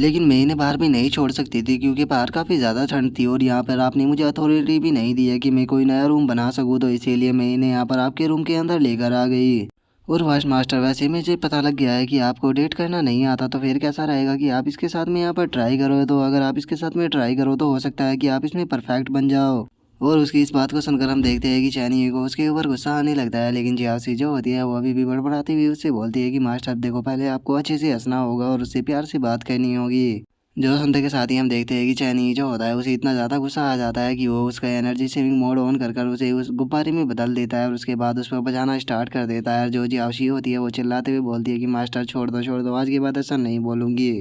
लेकिन मैं इन्हें बाहर भी नहीं छोड़ सकती थी क्योंकि बाहर काफ़ी ज़्यादा ठंड थी और यहाँ पर आपने मुझे अथॉरिटी भी नहीं दी है कि मैं कोई नया रूम बना सकूँ, तो इसीलिए मैं इन्हें यहाँ पर आपके रूम के अंदर लेकर आ गई। और वाइस मास्टर वैसे मुझे पता लग गया है कि आपको डेट करना नहीं आता, तो फिर कैसा रहेगा कि आप इसके साथ में यहाँ पर ट्राई करो, तो अगर आप इसके साथ में ट्राई करो तो हो सकता है कि आप इसमें परफेक्ट बन जाओ। और उसकी इस बात को सुनकर हम देखते हैं कि चैनी को उसके ऊपर गुस्सा आने लगता है, लेकिन जियासी जो होती है वो अभी भी बड़बड़ाती हुई उससे बोलती है कि मास्टर देखो पहले आपको अच्छे से हंसना होगा और उससे प्यार से बात करनी होगी। जो सुनते के साथ ही हम देखते हैं कि चैनी जो होता है उसे इतना ज़्यादा गुस्सा आ जाता है कि वो उसका एनर्जी सेविंग मोड ऑन कर कर उसे उस गुब्बारे में बदल देता है और उसके बाद उस पर बजाना स्टार्ट कर देता है। जो जियाशी होती है वो चिल्लाते हुए बोलती है कि मास्टर छोड़ दो, आज के बाद ऐसा नहीं बोलूँगी।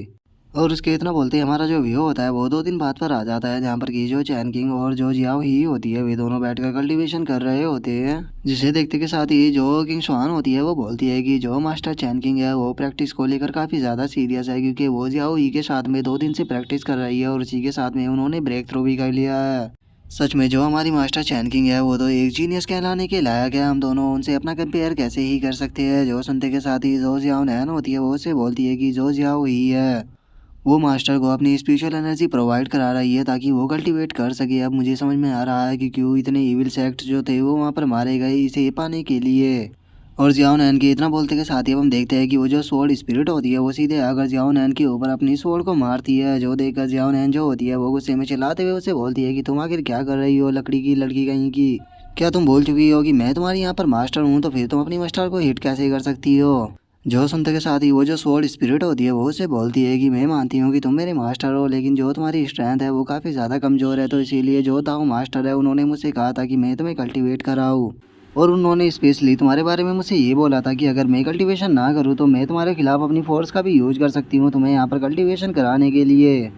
और उसके इतना बोलते ही हमारा जो व्यू होता है वो 2 दिन बाद पर आ जाता है, जहाँ पर कि जो चैन किंग और जो जियाओ ही होती है वे दोनों बैठकर कल्टीवेशन कर रहे होते हैं। जिसे देखते के साथ ही जो किंग स्वान होती है वो बोलती है कि जो मास्टर चैन किंग है वो प्रैक्टिस को लेकर काफ़ी ज़्यादा सीरियस है, क्योंकि वो जियाओ ही के साथ में 2 दिन से प्रैक्टिस कर रही है और उसी के साथ में उन्होंने ब्रेक थ्रू भी कर लिया है। सच में जो हमारी मास्टर चैन किंग है वो तो एक जीनियस कहलाने के लायक है, हम दोनों उनसे अपना कंपेयर कैसे ही कर सकते हैं। जो सुनते के साथ ही जो जियाओ नैन होती है वो उससे बोलती है कि जो जियाओ ही है वो मास्टर को अपनी स्पिरिचुअल एनर्जी प्रोवाइड करा रही है ताकि वो कल्टीवेट कर सके। अब मुझे समझ में आ रहा है कि क्यों इतने इविल सेक्ट जो थे वो वहाँ पर मारे गए इसे पाने के लिए। और जियाओ नैन के इतना बोलते के साथ ही अब हम देखते हैं कि वो जो सोल्ड स्पिरिट होती है वो सीधे आकर जियाओ नैन के ऊपर अपनी सोल्ड को मारती है। जो देखकर जियाओ नैन जो होती है वो गुस्से में चिल्लाते हुए उससे बोलती है कि तुम आखिर क्या कर रही हो लकड़ी की लड़की कहीं की। क्या तुम भूल चुकी हो कि मैं तुम्हारी यहाँ पर मास्टर हूँ, तो फिर तुम अपनी मास्टर को हिट कैसे कर सकती हो। जो सुनते के साथ ही वो जो सोल्ड स्पिरिट होती है वो उसे बोलती है कि मैं मानती हूँ कि तुम मेरे मास्टर हो, लेकिन जो तुम्हारी स्ट्रेंथ है वो काफ़ी ज़्यादा कमज़ोर है, तो इसीलिए जो ताऊ मास्टर है उन्होंने मुझसे कहा था कि मैं तुम्हें कल्टीवेट कराऊँ। और उन्होंने स्पेशली तुम्हारे बारे में मुझसे ये बोला था कि अगर मैं कल्टीवेशन ना करूँ तो मैं तुम्हारे खिलाफ अपनी फोर्स का भी यूज कर सकती हूँ तुम्हें यहाँ पर कल्टीवेशन कराने के लिए।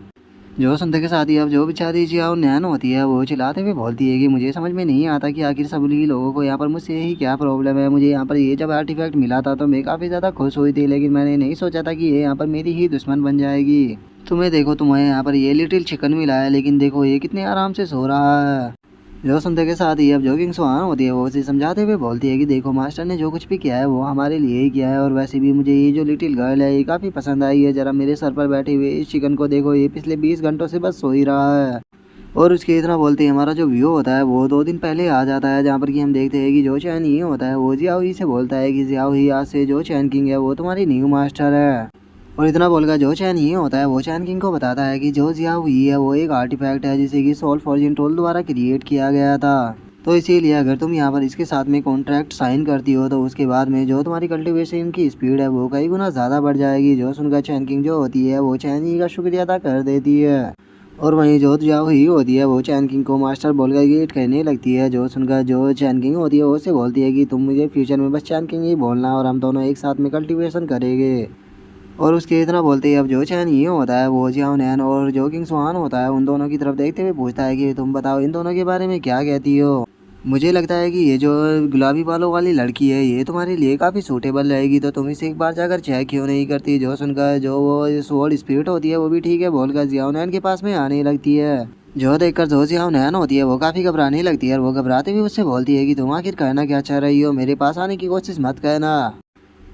जो सुनते के साथ ही अब जो बेचारी जियाओ नैन होती है वो चिल्लाते हुए बोलती है कि मुझे समझ में नहीं आता कि आखिर सभी लोगों को यहाँ पर मुझसे ही क्या प्रॉब्लम है। मुझे यहाँ पर ये जब आर्टिफैक्ट मिला था तो मैं काफ़ी ज़्यादा खुश हुई थी, लेकिन मैंने नहीं सोचा था कि ये यहाँ पर मेरी ही दुश्मन बन जाएगी। तुम्हें देखो, तुम्हें यहाँ पर ये लिटिल चिकन मिला है, लेकिन देखो ये कितने आराम से सो रहा है। जो सुनते के साथ ही अब जो किंग स्वान होती है वो उसे समझाते हुए बोलती है कि देखो मास्टर ने जो कुछ भी किया है वो हमारे लिए ही किया है, और वैसे भी मुझे ये जो लिटिल गर्ल है ये काफ़ी पसंद आई है। जरा मेरे सर पर बैठे हुए इस चिकन को देखो, ये पिछले 20 घंटों से बस सो ही रहा है। और उसके इतना बोलते ही हमारा जो व्यू होता है वो 2 दिन पहले आ जाता है, जहाँ पर कि हम देखते हैं कि जो चैन ही होता है वो जियाओ ही से बोलता है कि जियाओ ही आज से जो चैन किंग है वो तुम्हारी न्यू मास्टर है। और इतना बोलकर जो चैन ही होता है वो चैन किंग को बताता है कि जो जियाओ ही है वो एक आर्टिफैक्ट है जिसे कि सोल फॉर्जिन टोल द्वारा क्रिएट किया गया था। तो इसीलिए अगर तुम यहाँ पर इसके साथ में कॉन्ट्रैक्ट साइन करती हो तो उसके बाद में जो तुम्हारी कल्टीवेशन की स्पीड है वो कई गुना ज़्यादा बढ़ जाएगी। जो सुनकर चैन किंग जो होती है वो चैन ही का शुक्रिया अदा कर देती है। और वहीं जो जियाओ ही होती है वो चैन किंग को मास्टर बोलकर गेट कहने लगती है। जो सुनकर जो चैन किंग होती है वो उससे बोलती है कि तुम मुझे फ्यूचर में बस चैन किंग ही बोलना और हम दोनों एक साथ में कल्टीवेशन करेंगे। और उसके इतना बोलते ही अब जो चैन ये होता है वो जियाओ नैन और जो किंग स्वान होता है उन दोनों की तरफ देखते हुए पूछता है कि तुम बताओ इन दोनों के बारे में क्या कहती हो। मुझे लगता है कि ये जो गुलाबी बालों वाली लड़की है ये तुम्हारे लिए काफ़ी सूटेबल रहेगी, तो तुम इसे एक बार जाकर चेक क्यों नहीं करती। जो सुनकर जो वो सोल्ड स्पिरिट होती है वो भी ठीक है बोलकर जियाओ नैन के पास में आने लगती है। जो देखकर जो जियाओ नैन होती है वो काफ़ी घबराने लगती है और वो घबराते हुए उससे बोलती है कि तुम आखिर कहना क्या चाह रही हो, मेरे पास आने की कोशिश मत करना।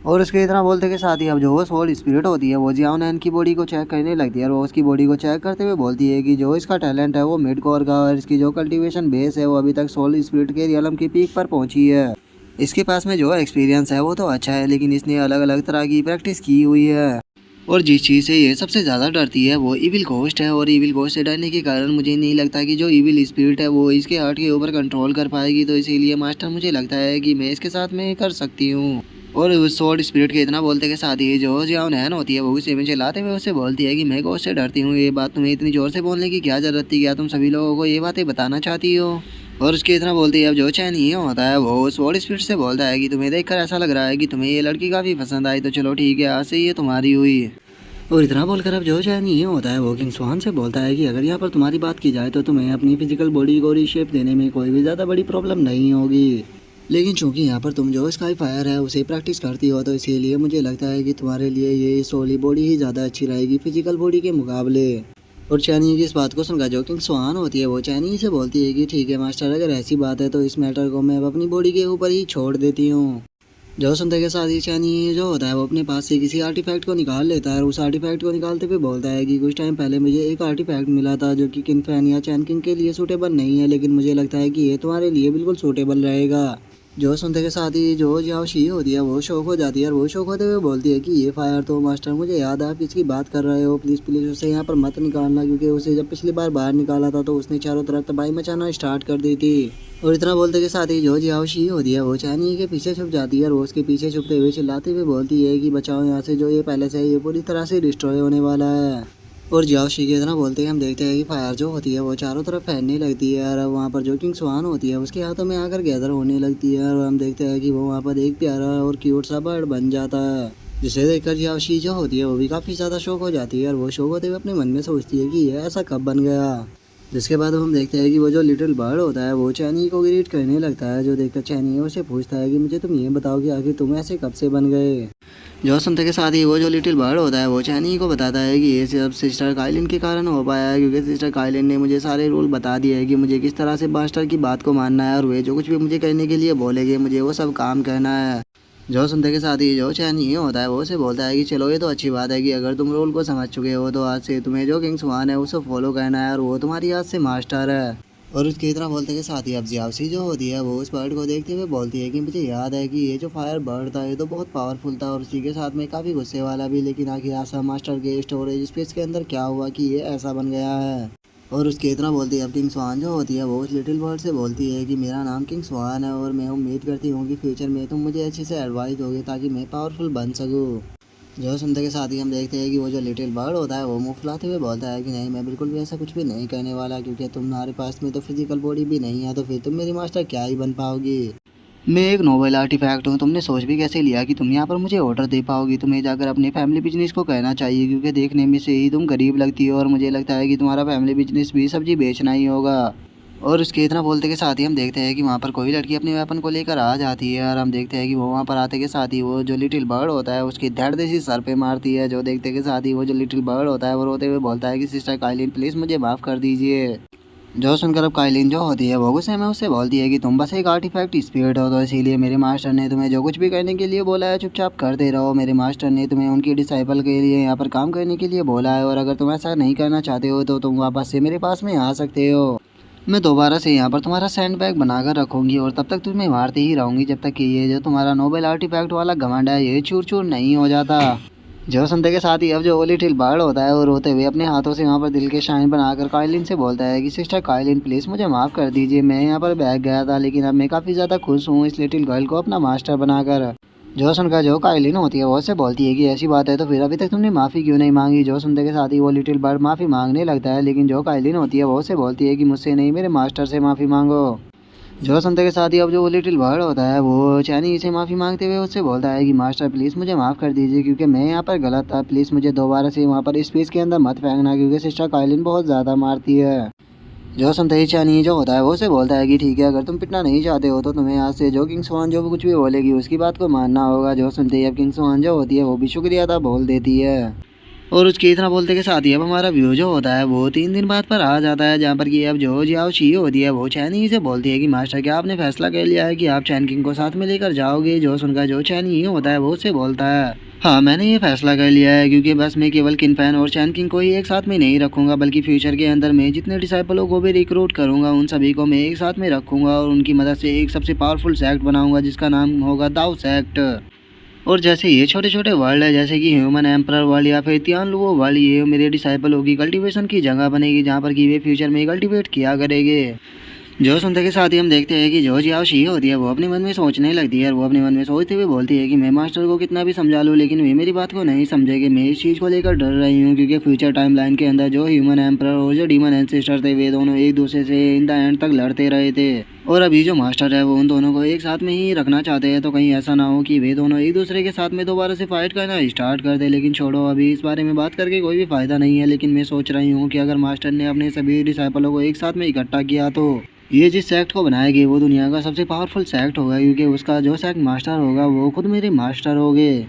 और उसके इतना बोलते के साथ ही अब जो वो सोल स्पिरिट होती है वो जियाओ नैन की बॉडी को चेक करने लगती है और वो उसकी बॉडी को चेक करते हुए बोलती है कि जो इसका टैलेंट है वो मिड कोर का, और इसकी जो कल्टीवेशन बेस है वो अभी तक सोल स्पिरिट के रियलम की पीक पर पहुंची है। इसके पास में जो एक्सपीरियंस है वो तो अच्छा है, लेकिन इसने अलग अलग तरह की प्रैक्टिस की हुई है। और जिस चीज़ से ये सबसे ज़्यादा डरती है वो इविल घोस्ट है, और इविल घोस्ट से डरने के कारण मुझे नहीं लगता कि जो इविल स्पिरिट है वो इसके हार्ट के ऊपर कंट्रोल कर पाएगी। तो इसीलिए मास्टर मुझे लगता है कि मैं इसके साथ में कर सकती हूँ। और उस सोल्ड स्पिरिट के इतना बोलते के साथ ही जो जियाओ नैन होती है वो उसे में चलाते हुए उससे बोलती है कि मैं घोस्ट से डरती हूँ। ये बात तुम्हें इतनी ज़ोर से बोलने की क्या ज़रूरत थी, क्या तुम सभी लोगों को ये बातें बताना चाहती हो। और उसके इतना बोलते ही अब जो चैन ये होता है वो सोल्ड स्पिरिट से बोलता है कि तुम्हें देखकर ऐसा लग रहा है कि तुम्हें ये लड़की काफ़ी पसंद आई, तो चलो ठीक है आज से ये तुम्हारी हुई। और इतना बोलकर अब जो चैन ये होता है वो किंग स्वान से बोलता है कि अगर यहाँ पर तुम्हारी बात की जाए तो तुम्हें अपनी फिजिकल बॉडी को रीशेप देने में कोई भी ज़्यादा बड़ी प्रॉब्लम नहीं होगी, लेकिन चूंकि यहाँ पर तुम जो स्काई फायर है उसे प्रैक्टिस करती हो तो इसीलिए मुझे लगता है कि तुम्हारे लिए ये सोली बॉडी ही ज़्यादा अच्छी रहेगी फिजिकल बॉडी के मुकाबले। और चैनी की इस बात को सुनकर जो किंग स्वान होती है वो चैनी से बोलती है कि ठीक है मास्टर, अगर ऐसी बात है तो इस मैटर को मैं अपनी बॉडी के ऊपर ही छोड़ देती हूँ। जो सुनते के साथ ही चैनी जो होता है वो अपने पास से किसी आर्टिफैक्ट को निकाल लेता है और उस आर्टिफैक्ट को निकालते हुए बोलता है कि कुछ टाइम पहले मुझे एक आर्टिफैक्ट मिला था जो कि किंग फैन या चैन किंग के लिए सूटेबल नहीं है, लेकिन मुझे लगता है कि ये तुम्हारे लिए बिल्कुल सूटेबल रहेगा। जो सुनते के साथ ही जो जियाओ शी होती है वो शौक हो जाती है और वो शौक होते हुए बोलती है कि ये फायर तो मास्टर मुझे याद है आप किसकी बात कर रहे हो, प्लीज़ प्लीज़ उसे यहाँ पर मत निकालना, क्योंकि उसे जब पिछली बार बाहर निकाला था तो उसने चारों तरफ तबाही मचाना स्टार्ट कर दी थी। और इतना बोलते के साथ ही जो जियाओ शी होती है वो चैनी के पीछे छुप जाती है और वो उसके पीछे छुपते हुए चिल्लाते हुए बोलती है कि बचाओ यहाँ से, जो ये पैलेस है ये पूरी तरह से डिस्ट्रॉय होने वाला है। और जियाओ शी के इतना बोलते हैं हम देखते हैं कि फायर जो होती है वो चारों तरफ फैलने लगती है और वहाँ पर जो किंग स्वान होती है उसके हाथों में आकर गैदर होने लगती है और हम देखते हैं कि वो वहाँ पर एक प्यारा और क्यूट सा बर्ड बन जाता है, जिसे देखकर जियाओ शी जो होती है वो भी काफ़ी ज़्यादा शौक हो जाती है और वो शौक होते हुए अपने मन में सोचती है कि ये ऐसा कब बन गया। जिसके बाद हम देखते हैं कि वो जो लिटिल बर्ड होता है वो चैनी को ग्रीट करने लगता है। जो देखकर चैनी उससे पूछता है कि मुझे तुम ये बताओ कि आखिर तुम ऐसे कब से बन गए। जो सुनते के साथ ही वो जो लिटिल बर्ड होता है वो चैनी को बताता है कि ये सिर्फ सिस्टर काइलिन के कारण हो पाया है, क्योंकि सिस्टर काइलिन ने मुझे सारे रूल बता दिए हैं कि मुझे किस तरह से मास्टर की बात को मानना है और वे जो कुछ भी मुझे करने के लिए बोलेंगे मुझे वो सब काम करना है। जो सुनते के साथ ही जो चैन ये होता है वो उसे बोलता है कि चलो ये तो अच्छी बात है कि अगर तुम रोल को समझ चुके हो तो आज से तुम्हें जो किंग स्वान है उसे फॉलो करना है और वो तुम्हारी याद से मास्टर है। और उसकी तरह बोलते के साथ ही अब जियावसी जो होती है वो उस बर्ड को देखते हुए बोलती है कि मुझे याद है कि ये जो फायर बर्ड था ये तो बहुत पावरफुल था और उसी के साथ में काफ़ी गुस्से वाला भी, लेकिन आखिर आसा मास्टर के स्टोरेज स्पेस के अंदर क्या हुआ कि ये ऐसा बन गया है। और उसकी इतना बोलती है अब किंग स्वान जो होती है वो उस लिटिल बर्ड से बोलती है कि मेरा नाम किंग स्वान है और मैं उम्मीद करती हूँ कि फ्यूचर में तुम मुझे अच्छे से एडवाइस दोगे ताकि मैं पावरफुल बन सकूँ। जो सुनते के साथ ही हम देखते हैं कि वो जो लिटिल बर्ड होता है वो मुंह फुलाते हुए बोलता है कि नहीं, मैं बिल्कुल भी ऐसा कुछ भी नहीं करने वाला, क्योंकि तुम्हारे पास में तो फिजिकल बॉडी भी नहीं है तो फिर तुम मेरी मास्टर क्या ही बन पाओगी। मैं एक नोबल आर्टिफैक्ट हूँ, तुमने सोच भी कैसे लिया कि तुम यहाँ पर मुझे ऑर्डर दे पाओगी। तुम्हें जाकर अपने फैमिली बिजनेस को कहना चाहिए, क्योंकि देखने में से ही तुम गरीब लगती हो और मुझे लगता है कि तुम्हारा फैमिली बिजनेस भी सब्जी बेचना ही होगा। और उसके इतना बोलते के साथ ही हम देखते हैं कि वहाँ पर कोई लड़की अपने वेपन को लेकर आ जाती है और हम देखते हैं कि वो वहाँ पर आते के साथ ही वो जो लिटिल बर्ड होता है उसकी धड़ देसी सर पे मारती है। जो देखते के साथ ही वो जो लिटिल बर्ड होता है वो रोते हुए बोलता है कि सिस्टर काइलिन प्लीज़ मुझे माफ़ कर दीजिए। जो सुनकर अब काइलिन जो होती है वो गुस्से में उससे बोलती है कि तुम बस एक आर्टिफैक्ट स्पिरिट हो, तो इसीलिए मेरे मास्टर ने तुम्हें जो कुछ भी करने के लिए बोला है चुपचाप करते रहो। मेरे मास्टर ने तुम्हें उनकी डिसाइपल के लिए यहाँ पर काम करने के लिए बोला है और अगर तुम ऐसा नहीं करना चाहते हो तो तुम वापस से मेरे पास में आ सकते हो। मैं दोबारा से यहाँ पर तुम्हारा सैंड बैग बनाकर रखूंगी और तब तक तुम्हें मारती ही रहूंगी जब तक कि ये जो तुम्हारा नोबेल आर्टिफैक्ट वाला घमंड है ये चूर चूर नहीं हो जाता। जो सुनते के साथ ही अब जो लिटिल बर्ड होता है वो रोते हुए अपने हाथों से वहाँ पर दिल के शाइन बनाकर काइलिन से बोलता है कि सिस्टर काइलिन प्लीज़ मुझे माफ़ कर दीजिए, मैं यहाँ पर बैग गया था लेकिन अब मैं काफ़ी ज़्यादा खुश हूँ इस लिटिल गर्ल को अपना मास्टर बनाकर। जो सुनकर जो काइलिन होती है वो उससे बोलती है कि ऐसी बात है तो फिर अभी तक तुमने माफ़ी क्यों नहीं मांगी। जो सुनते के साथ ही वो लिटिल बर्ड माफ़ी मांगने लगता है, लेकिन जो काइलिन होती है वो उससे बोलती है कि मुझसे नहीं मेरे मास्टर से माफ़ी मांगो। जो सुनते के साथ ही अब जो वो लिटिल बर्ड होता है वो चैनी से माफ़ी मांगते हुए उससे बोलता है कि मास्टर प्लीज़ मुझे माफ़ कर दीजिए, क्योंकि मैं यहाँ पर गलत था, प्लीज़ मुझे दोबारा से वहाँ पर स्पेस के अंदर मत फेंकना क्योंकि सिस्टर काइलिन बहुत ज़्यादा मारती है। जो सुनते ही चानी जो होता है वो उसे बोलता है कि ठीक है, अगर तुम पिटना नहीं चाहते हो तो तुम्हें आज से जो किंग स्वान जो भी कुछ भी बोलेगी उसकी बात को मानना होगा। जो सुनते ही अब किंग स्वान जो होती है वो भी शुक्रिया अदा बोल देती है। और उसकी इतना बोलते के साथ ही अब हमारा व्यू जो होता है वो 3 दिन बाद पर आ जाता है, जहाँ पर कि अब जो जियाओ ची होती है वो चैनी से बोलती है कि मास्टर क्या आपने फैसला कर लिया है कि आप चैन किंग को साथ में लेकर जाओगे। जो सुनकर जो चैनी होता है वो उससे बोलता है हाँ मैंने ये फैसला कर लिया है, क्योंकि बस मैं केवल किनफैन और चैन किंग को ही एक साथ में नहीं रखूंगा बल्कि फ्यूचर के अंदर मैं जितने डिसाइपलों को भी रिक्रूट करूंगा उन सभी को मैं एक साथ में रखूंगा और उनकी मदद से एक सबसे पावरफुल सेक्ट बनाऊंगा जिसका नाम होगा दाओ सेक्ट। और जैसे ये छोटे छोटे वर्ल्ड है जैसे कि ह्यूमन एम्परर वर्ल्ड या फिर तियानलुओ वर्ल्ड, ये मेरे डिसाइपलों की कल्टीवेशन की जगह बनेगी जहाँ पर कि वे फ्यूचर में कल्टीवेट किया करेंगे। जो सुनते के साथ ही हम देखते हैं कि जो जियाओ शी होती है वो अपने मन में सोचने लगती है और वो अपने मन में सोचते हुए बोलती है कि मैं मास्टर को कितना भी समझा लूँ लेकिन वे मेरी बात को नहीं समझेंगे। मैं इस चीज़ को लेकर डर रही हूँ क्योंकि फ्यूचर टाइमलाइन के अंदर जो ह्यूमन एम्परर और जो डीमन एंसेस्टर थे वे दोनों एक दूसरे से इन द एंड तक लड़ते रहे थे और अभी जो मास्टर है वो उन दोनों को एक साथ में ही रखना चाहते हैं, तो कहीं ऐसा ना हो कि वे दोनों एक दूसरे के साथ में दोबारा से फाइट करना स्टार्ट कर दे। लेकिन छोड़ो, अभी इस बारे में बात करके कोई भी फ़ायदा नहीं है, लेकिन मैं सोच रही हूँ कि अगर मास्टर ने अपने सभी डिसाइपलों को एक साथ में इकट्ठा किया तो ये जिस सेक्ट को बनाएगी वो दुनिया का सबसे पावरफुल सेक्ट होगा, क्योंकि उसका जो सेक्ट मास्टर होगा वो खुद मेरे मास्टर होंगे।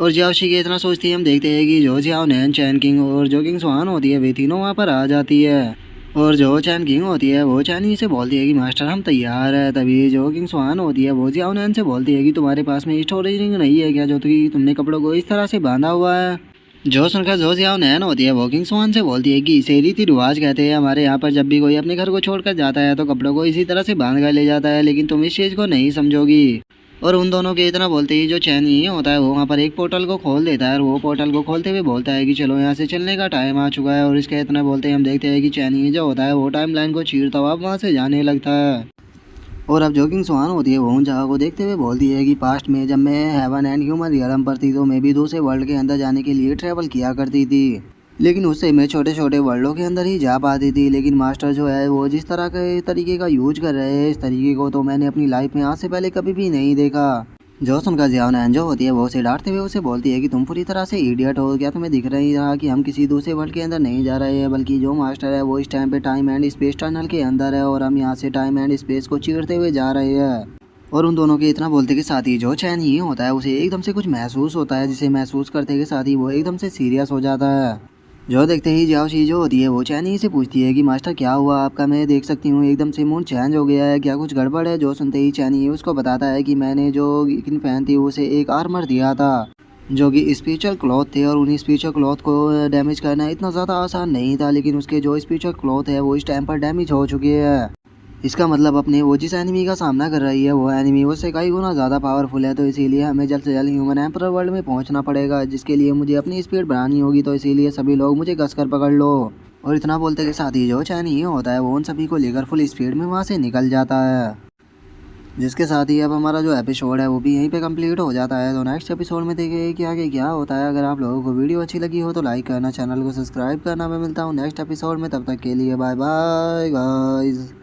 और जियाओशी के इतना सोचते ही हम देखते हैं कि जो जियाओ नैन, चैन किंग और जो किंग स्वान होती है वे तीनों वहाँ पर आ जाती है। और जो चैन किंग होती है वो चैनी से बोलती है कि मास्टर हम तैयार है। तभी जो किंग स्वान होती है वो जियाओ नैन से बोलती है कि तुम्हारे पास में स्टोरेज रिंग नहीं है क्या जो कि तुमने कपड़ों को इस तरह से बांधा हुआ है। जो सुनकर जो जियाओ नैन होती है वो किंग स्वान से बोलती है कि इसे रीति रिवाज कहते हैं, हमारे यहाँ पर जब भी कोई अपने घर को छोड़कर जाता है तो कपड़ों को इसी तरह से बांध कर ले जाता है, लेकिन तुम इस चीज़ को नहीं समझोगी। और उन दोनों के इतना बोलते ही जो चैन ये होता है वो वहाँ पर एक पोर्टल को खोल देता है और वो पोर्टल को खोलते हुए बोलता है कि चलो यहाँ से चलने का टाइम आ चुका है। और इसके इतना बोलते ही हम देखते हैं कि चैन ये जो होता है वो टाइम लाइन को चीरता हुआ वहाँ से जाने लगता है। और अब जो किंग स्वान होती है वो उन जगह को देखते हुए बोलती है कि पास्ट में जब मैं हेवन एंड ह्यूमन रियलम पर थी तो मैं भी दूसरे वर्ल्ड के अंदर जाने के लिए ट्रैवल किया करती थी, लेकिन उससे मैं छोटे छोटे वर्ल्डों के अंदर ही जा पाती थी। लेकिन मास्टर जो है वो जिस तरह के तरीके का यूज कर रहे हैं इस तरीके को तो मैंने अपनी लाइफ में आज से पहले कभी भी नहीं देखा। जो सुनकर जियाओ नैन जो होती है वो उसे डांटते हुए उसे बोलती है कि तुम पूरी तरह से इडियट हो, क्या तुम्हें दिख नहीं रहा कि हम किसी दूसरे वर्ल्ड के अंदर नहीं जा रहे हैं बल्कि जो मास्टर है वो इस टाइम पे टाइम एंड स्पेस टनल के अंदर है और हम यहाँ से टाइम एंड स्पेस को चीरते हुए जा रहे हैं। और उन दोनों के इतना बोलते के साथ ही जो चैन ही होता है उसे एकदम से कुछ महसूस होता है, जिसे महसूस करते के साथ ही वो एकदम से सीरियस हो जाता है। जो देखते ही जाओशी जो होती है वो चैनी से पूछती है कि मास्टर क्या हुआ आपका, मैं देख सकती हूँ एकदम से मूड चेंज हो गया है, क्या कुछ गड़बड़ है। जो सुनते ही चैनी उसको बताता है कि मैंने जो किन फैन थी उसे एक आर्मर दिया था जो कि स्पिरिचुअल क्लॉथ थे, और उन्हीं स्पिरिचुअल क्लॉथ को डैमेज करना इतना ज़्यादा आसान नहीं था, लेकिन उसके जो स्पिरिचुअल क्लॉथ है वो इस टाइम पर डैमेज हो चुकी है। इसका मतलब अपने वो जिस एनिमी का सामना कर रही है वो एनिमी उससे कई गुना ज़्यादा पावरफुल है, तो इसीलिए हमें जल्द से जल्द ह्यूमन एम्परर वर्ल्ड में पहुंचना पड़ेगा, जिसके लिए मुझे अपनी स्पीड बढ़ानी होगी। तो इसीलिए सभी लोग मुझे कस कर पकड़ लो। और इतना बोलते के साथ ही जो चैनी होता है वो उन सभी को लेकर फुल स्पीड में वहाँ से निकल जाता है, जिसके साथ ही अब हमारा जो एपिसोड है वो भी यहीं पे कंप्लीट हो जाता है। तो नेक्स्ट एपिसोड में देखेंगे कि आगे क्या होता है। अगर आप लोगों को वीडियो अच्छी लगी हो तो लाइक करना, चैनल को सब्सक्राइब करना। मैं मिलता हूँ नेक्स्ट एपिसोड में, तब तक के लिए बाय बाय गाइस।